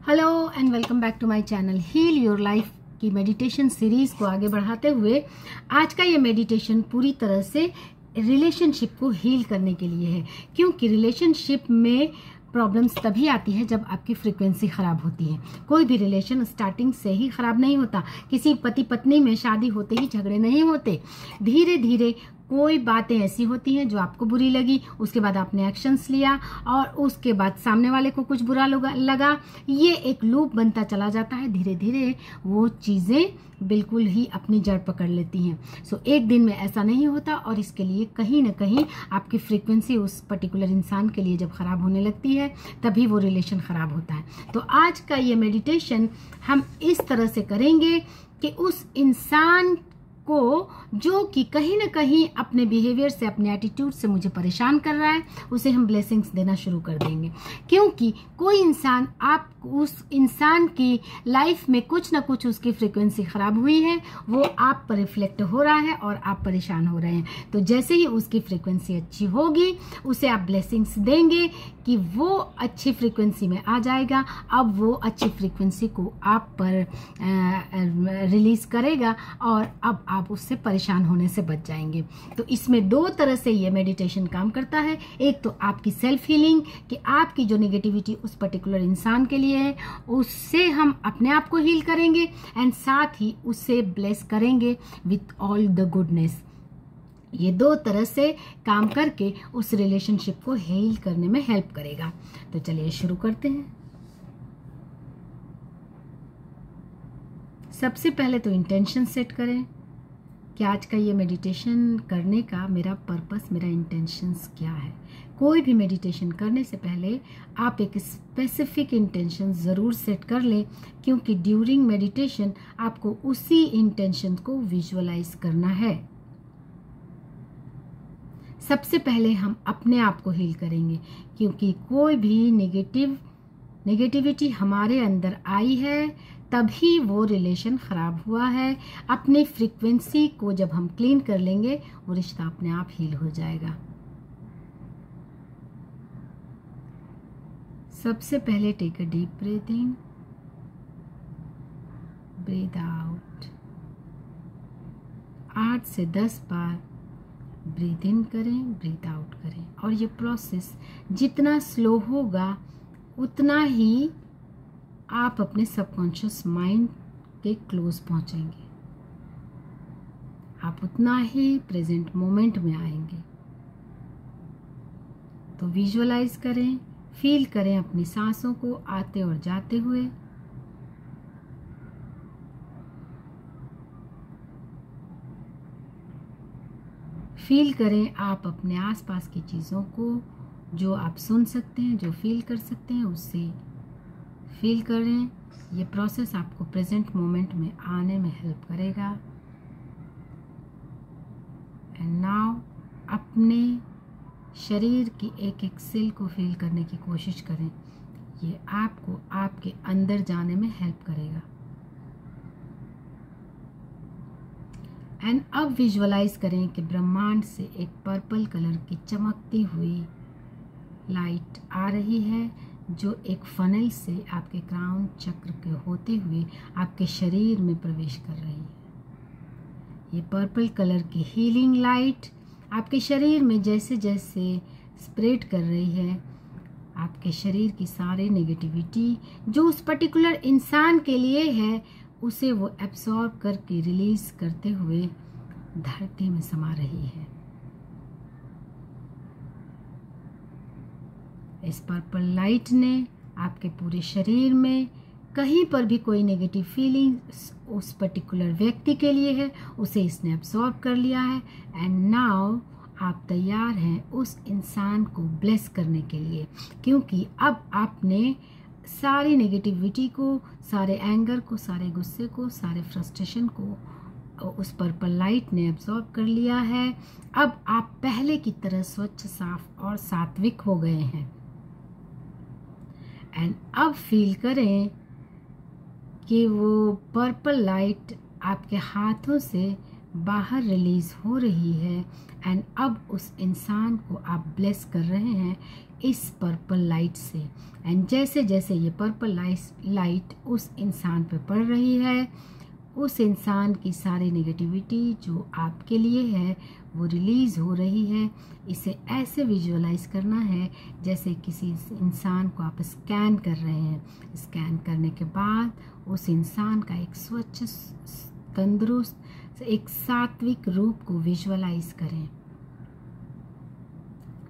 Hello and welcome back to my channel heal your life की meditation series को आगे बढ़ाते हुए आज का ये मेडिटेशन पूरी तरह से रिलेशनशिप को हील करने के लिए है। क्योंकि रिलेशनशिप में प्रॉब्लम्स तभी आती है जब आपकी फ्रीक्वेंसी खराब होती है। कोई भी रिलेशन स्टार्टिंग से ही खराब नहीं होता। किसी पति पत्नी में शादी होते ही झगड़े नहीं होते। धीरे धीरे कोई बातें ऐसी होती हैं जो आपको बुरी लगी, उसके बाद आपने एक्शंस लिया और उसके बाद सामने वाले को कुछ बुरा लगा। ये एक लूप बनता चला जाता है। धीरे धीरे वो चीज़ें बिल्कुल ही अपनी जड़ पकड़ लेती हैं। सो एक दिन में ऐसा नहीं होता और इसके लिए कहीं ना कहीं आपकी फ्रीक्वेंसी उस पर्टिकुलर इंसान के लिए जब खराब होने लगती है तभी वो रिलेशन खराब होता है। तो आज का ये मेडिटेशन हम इस तरह से करेंगे कि उस इंसान को जो कि कहीं ना कहीं अपने बिहेवियर से, अपने एटीट्यूड से मुझे परेशान कर रहा है, उसे हम ब्लेसिंग्स देना शुरू कर देंगे। क्योंकि कोई इंसान, आप उस इंसान की लाइफ में कुछ ना कुछ उसकी फ्रीक्वेंसी खराब हुई है, वो आप पर रिफ्लेक्ट हो रहा है और आप परेशान हो रहे हैं। तो जैसे ही उसकी फ्रीक्वेंसी अच्छी होगी उसे आप ब्लेसिंग्स देंगे कि वो अच्छी फ्रीक्वेंसी में आ जाएगा। अब वो अच्छी फ्रीक्वेंसी को आप पर रिलीज करेगा और अब आप उससे परेशान होने से बच जाएंगे। तो इसमें दो तरह से ये मेडिटेशन काम करता है। एक तो आपकी सेल्फ हीलिंग कि आपकी जो नेगेटिविटी उस पर्टिकुलर इंसान के लिए है उससे हम अपने आप को हील करेंगे एंड साथ ही उससे ब्लेस करेंगे विथ ऑल द गुडनेस। ये दो तरह से काम करके उस रिलेशनशिप को हील करने में हेल्प करेगा। तो चलिए शुरू करते हैं। सबसे पहले तो इंटेंशन सेट करें कि आज का ये मेडिटेशन करने का मेरा पर्पस, मेरा इंटेंशंस क्या है। कोई भी मेडिटेशन करने से पहले आप एक स्पेसिफिक इंटेंशन ज़रूर सेट कर लें, क्योंकि ड्यूरिंग मेडिटेशन आपको उसी इंटेंशन को विजुअलाइज करना है। सबसे पहले हम अपने आप को हील करेंगे, क्योंकि कोई भी नेगेटिविटी हमारे अंदर आई है तभी वो रिलेशन खराब हुआ है। अपनी फ्रीक्वेंसी को जब हम क्लीन कर लेंगे वो रिश्ता अपने आप हील हो जाएगा। सबसे पहले take a deep breath in, breath out. 8 से 10 बार ब्रीथ इन करें, ब्रीथ आउट करें। और ये प्रोसेस जितना स्लो होगा उतना ही आप अपने सबकॉन्शियस माइंड के क्लोज पहुंचेंगे, आप उतना ही प्रेजेंट मोमेंट में आएंगे। तो विजुअलाइज करें, फील करें अपनी सांसों को आते और जाते हुए। फील करें आप अपने आसपास की चीज़ों को, जो आप सुन सकते हैं, जो फील कर सकते हैं, उससे फील करें। ये प्रोसेस आपको प्रेजेंट मोमेंट में आने में हेल्प करेगा। एंड नाउ अपने शरीर की एक एक सेल को फील करने की कोशिश करें। ये आपको आपके अंदर जाने में हेल्प करेगा। एंड अब विजुअलाइज करें कि ब्रह्मांड से एक पर्पल कलर की चमकती हुई लाइट आ रही है, जो एक फनल से आपके क्राउन चक्र के होते हुए आपके शरीर में प्रवेश कर रही है। ये पर्पल कलर की हीलिंग लाइट आपके शरीर में जैसे जैसे स्प्रेड कर रही है, आपके शरीर की सारी नेगेटिविटी जो उस पर्टिकुलर इंसान के लिए है उसे वो एब्सॉर्ब करके रिलीज करते हुए धरती में समा रही है। इस पर्पल लाइट ने आपके पूरे शरीर में कहीं पर भी कोई नेगेटिव फीलिंग उस पर्टिकुलर व्यक्ति के लिए है उसे इसने एब्सॉर्ब कर लिया है। एंड नाउ आप तैयार हैं उस इंसान को ब्लेस करने के लिए, क्योंकि अब आपने सारी नेगेटिविटी को, सारे एंगर को, सारे गुस्से को, सारे फ्रस्ट्रेशन को उस पर्पल लाइट ने एब्सॉर्ब कर लिया है। अब आप पहले की तरह स्वच्छ, साफ और सात्विक हो गए हैं। एंड अब फील करें कि वो पर्पल लाइट आपके हाथों से बाहर रिलीज हो रही है एंड अब उस इंसान को आप ब्लेस कर रहे हैं इस पर्पल लाइट से। एंड जैसे जैसे ये पर्पल लाइट उस इंसान पे पड़ रही है, उस इंसान की सारी नेगेटिविटी जो आपके लिए है वो रिलीज हो रही है। इसे ऐसे विजुअलाइज करना है जैसे किसी इंसान को आप स्कैन कर रहे हैं। स्कैन करने के बाद उस इंसान का एक स्वच्छ, तंदुरुस्त, एक सात्विक रूप को विजुअलाइज करें,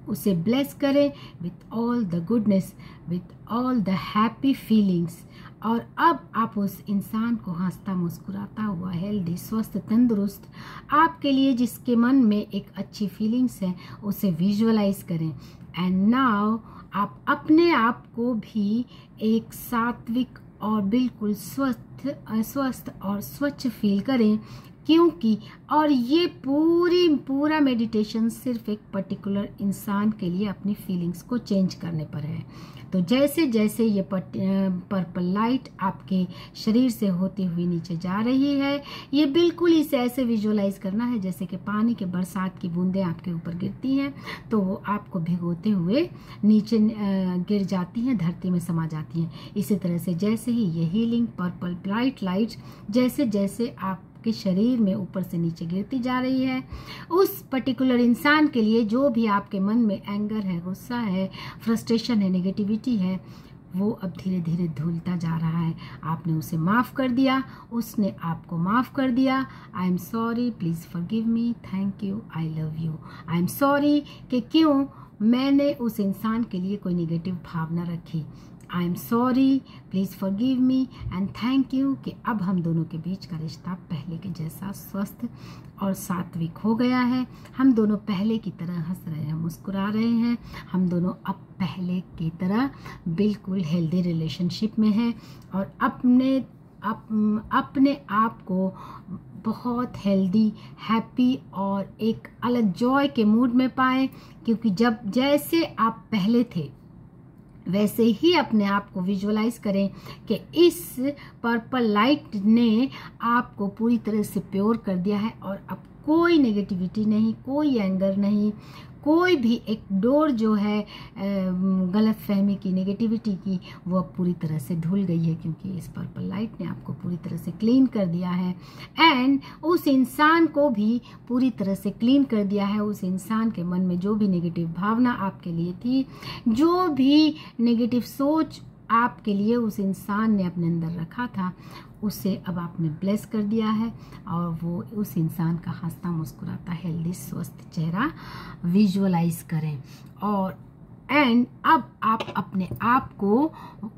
उसे ब्लेस करें with all the goodness, with all the happy feelings. और अब आप उस इंसान को हंसता मुस्कुराता हुआ, हेल्दी, स्वस्थ, तंदुरुस्त आपके लिए जिसके मन में एक अच्छी फीलिंग्स है उसे विजुअलाइज करें। एंड नाउ आप अपने आप को भी एक सात्विक और बिल्कुल स्वस्थ और स्वच्छ फील करें, क्योंकि और ये पूरा मेडिटेशन सिर्फ एक पर्टिकुलर इंसान के लिए अपनी फीलिंग्स को चेंज करने पर है। तो जैसे जैसे ये पर्पल लाइट आपके शरीर से होती हुई नीचे जा रही है, ये बिल्कुल इसे ऐसे विजुअलाइज करना है जैसे कि पानी के बरसात की बूंदें आपके ऊपर गिरती हैं तो वो आपको भिगोते हुए नीचे गिर जाती हैं, धरती में समा जाती हैं। इसी तरह से जैसे ही ये हीलिंग पर्पल ब्राइट लाइट जैसे जैसे आप के शरीर में ऊपर से नीचे गिरती जा रही है, उस पर्टिकुलर इंसान के लिए जो भी आपके मन में एंगर है, गुस्सा है, फ्रस्ट्रेशन है, नेगेटिविटी है, वो अब धीरे धीरे धुलता जा रहा है। आपने उसे माफ़ कर दिया, उसने आपको माफ़ कर दिया। I am sorry, please forgive me, thank you, I love you. I am sorry कि क्यों मैंने उस इंसान के लिए कोई नेगेटिव भावना रखी। I am sorry, please forgive me and thank you कि अब हम दोनों के बीच का रिश्ता पहले के जैसा स्वस्थ और सात्विक हो गया है। हम दोनों पहले की तरह हंस रहे हैं, मुस्कुरा रहे हैं। हम दोनों अब पहले की तरह बिल्कुल हेल्दी रिलेशनशिप में हैं और अपने आप को बहुत हेल्दी, हैप्पी और एक अलग जॉय के मूड में पाएं, क्योंकि जब जैसे आप पहले थे वैसे ही अपने आप को विजुअलाइज करें कि इस पर्पल लाइट ने आपको पूरी तरह से प्योर कर दिया है और अब कोई नेगेटिविटी नहीं, कोई एंगर नहीं, कोई भी एक डोर जो है गलत फहमी की, नेगेटिविटी की, वो अब पूरी तरह से धुल गई है, क्योंकि इस पर्पल लाइट ने आपको पूरी तरह से क्लीन कर दिया है। एंड उस इंसान को भी पूरी तरह से क्लीन कर दिया है। उस इंसान के मन में जो भी नेगेटिव भावना आपके लिए थी, जो भी नेगेटिव सोच आपके लिए उस इंसान ने अपने अंदर रखा था, उसे अब आपने ब्लेस कर दिया है और वो उस इंसान का हंसता मुस्कुराता हेल्दी स्वस्थ चेहरा विजुअलाइज करें। और एंड अब आप अपने आप को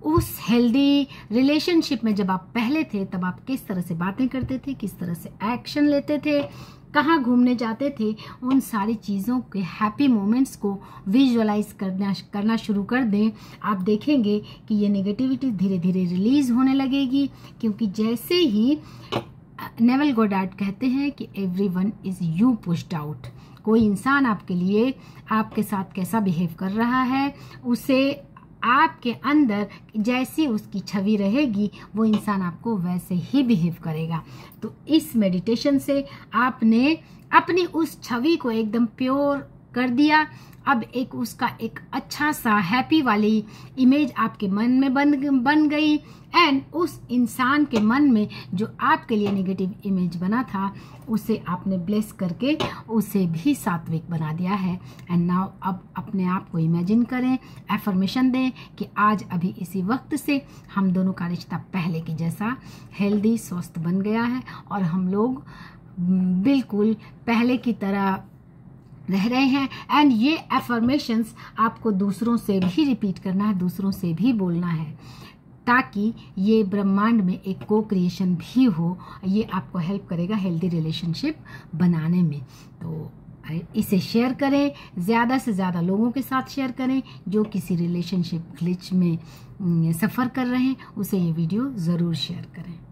उस हेल्दी रिलेशनशिप में, जब आप पहले थे तब आप किस तरह से बातें करते थे, किस तरह से एक्शन लेते थे, कहाँ घूमने जाते थे, उन सारी चीज़ों के हैप्पी मोमेंट्स को विजुअलाइज करना शुरू कर दें। आप देखेंगे कि ये नेगेटिविटी धीरे धीरे रिलीज होने लगेगी, क्योंकि जैसे ही नेवल गोडार्ड कहते हैं कि everyone is you pushed out. कोई इंसान आपके लिए आपके साथ कैसा बिहेव कर रहा है, उसे आपके अंदर जैसी उसकी छवि रहेगी वो इंसान आपको वैसे ही बिहेव करेगा। तो इस मेडिटेशन से आपने अपनी उस छवि को एकदम प्योर कर दिया। अब एक उसका एक अच्छा सा हैप्पी वाली इमेज आपके मन में बन गई एंड उस इंसान के मन में जो आपके लिए नेगेटिव इमेज बना था उसे आपने ब्लेस करके उसे भी सात्विक बना दिया है। एंड नाउ अब अपने आप को इमेजिन करें, एफर्मेशन दें कि आज अभी इसी वक्त से हम दोनों का रिश्ता पहले की जैसा हेल्दी स्वस्थ बन गया है और हम लोग बिल्कुल पहले की तरह रह रहे हैं। एंड ये एफर्मेशंस आपको दूसरों से भी रिपीट करना है, दूसरों से भी बोलना है, ताकि ये ब्रह्मांड में एक को क्रिएशन भी हो। ये आपको हेल्प करेगा हेल्दी रिलेशनशिप बनाने में। तो इसे शेयर करें, ज़्यादा से ज़्यादा लोगों के साथ शेयर करें जो किसी रिलेशनशिप ग्लिच में सफ़र कर रहे हैं, उसे ये वीडियो ज़रूर शेयर करें।